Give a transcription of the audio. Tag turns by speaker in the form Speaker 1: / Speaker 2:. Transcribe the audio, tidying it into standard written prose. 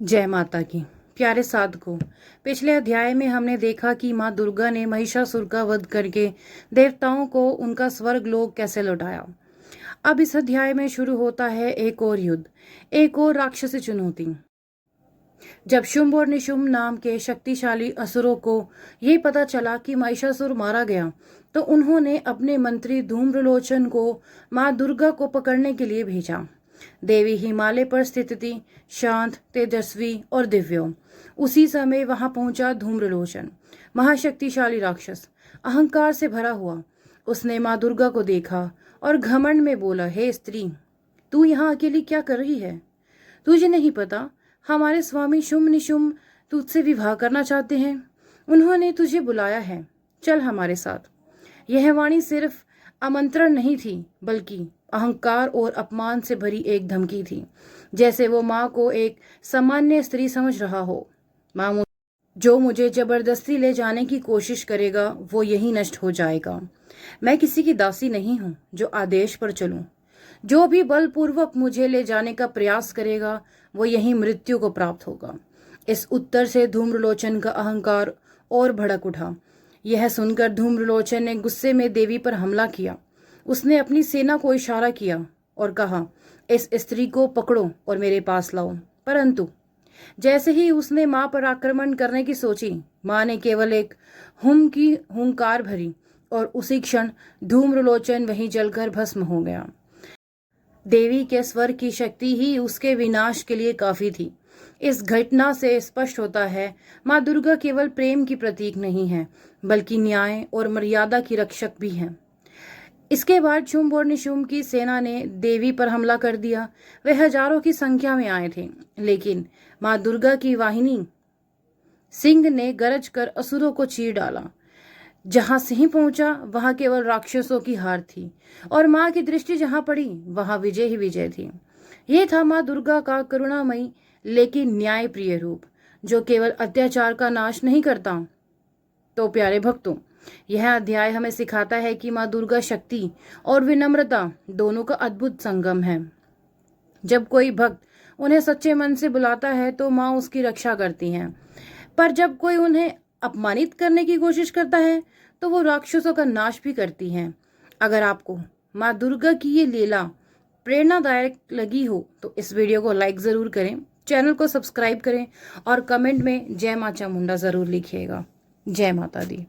Speaker 1: जय माता की। प्यारे साधकों, पिछले अध्याय में हमने देखा कि माँ दुर्गा ने महिषासुर का वध करके देवताओं को उनका स्वर्ग लोक कैसे लौटाया। अब इस अध्याय में शुरू होता है एक और युद्ध, एक और राक्षसी चुनौती। जब शुंभ और निशुंभ नाम के शक्तिशाली असुरों को ये पता चला कि महिषासुर मारा गया, तो उन्होंने अपने मंत्री धूम्रलोचन को माँ दुर्गा को पकड़ने के लिए भेजा। देवी हिमालय पर स्थित थी, शांत, तेजस्वी और दिव्य। उसी समय वहां पहुंचा धूम्रलोचन, महाशक्तिशाली राक्षस, अहंकार से भरा हुआ। उसने माँ दुर्गा को देखा और घमंड में बोला, हे स्त्री, तू यहाँ अकेली क्या कर रही है? तुझे नहीं पता हमारे स्वामी शुंभ निशुंभ तुझसे विवाह करना चाहते हैं। उन्होंने तुझे बुलाया है, चल हमारे साथ। यह वाणी सिर्फ आमंत्रण नहीं थी, बल्कि अहंकार और अपमान से भरी एक धमकी थी, जैसे वो माँ को एक सामान्य स्त्री समझ रहा हो। माँ, जो मुझे जबरदस्ती ले जाने की कोशिश करेगा वो यही नष्ट हो जाएगा। मैं किसी की दासी नहीं हूँ जो आदेश पर चलूं। जो भी बलपूर्वक मुझे ले जाने का प्रयास करेगा वो यही मृत्यु को प्राप्त होगा। इस उत्तर से धूम्रलोचन का अहंकार और भड़क उठा। यह सुनकर धूम्रलोचन ने गुस्से में देवी पर हमला किया। उसने अपनी सेना को इशारा किया और कहा, इस स्त्री को पकड़ो और मेरे पास लाओ। परंतु जैसे ही उसने मां पर आक्रमण करने की सोची, मां ने केवल एक हुंकार भरी और उसी क्षण धूम्रलोचन वहीं जलकर भस्म हो गया। देवी के स्वर की शक्ति ही उसके विनाश के लिए काफी थी। इस घटना से स्पष्ट होता है, माँ दुर्गा केवल प्रेम की प्रतीक नहीं है, बल्कि न्याय और मर्यादा की रक्षक भी है। इसके बाद शुंभ और निशुंभ की सेना ने देवी पर हमला कर दिया। वे हजारों की संख्या में आए थे, लेकिन माँ दुर्गा की वाहिनी सिंह ने गरज कर असुरों को चीर डाला। जहां सिंह पहुंचा वहां केवल राक्षसों की हार थी, और माँ की दृष्टि जहां पड़ी वहां विजय ही विजय थी। ये था माँ दुर्गा का करुणामयी लेकिन न्यायप्रिय रूप, जो केवल अत्याचार का नाश नहीं करता। तो प्यारे भक्तों, यह अध्याय हमें सिखाता है कि माँ दुर्गा शक्ति और विनम्रता दोनों का अद्भुत संगम है। जब कोई भक्त उन्हें सच्चे मन से बुलाता है तो माँ उसकी रक्षा करती हैं, पर जब कोई उन्हें अपमानित करने की कोशिश करता है तो वो राक्षसों का नाश भी करती हैं। अगर आपको माँ दुर्गा की ये लीला प्रेरणादायक लगी हो तो इस वीडियो को लाइक ज़रूर करें, चैनल को सब्सक्राइब करें और कमेंट में जय माँ चामुंडा ज़रूर लिखिएगा। जय माता दी।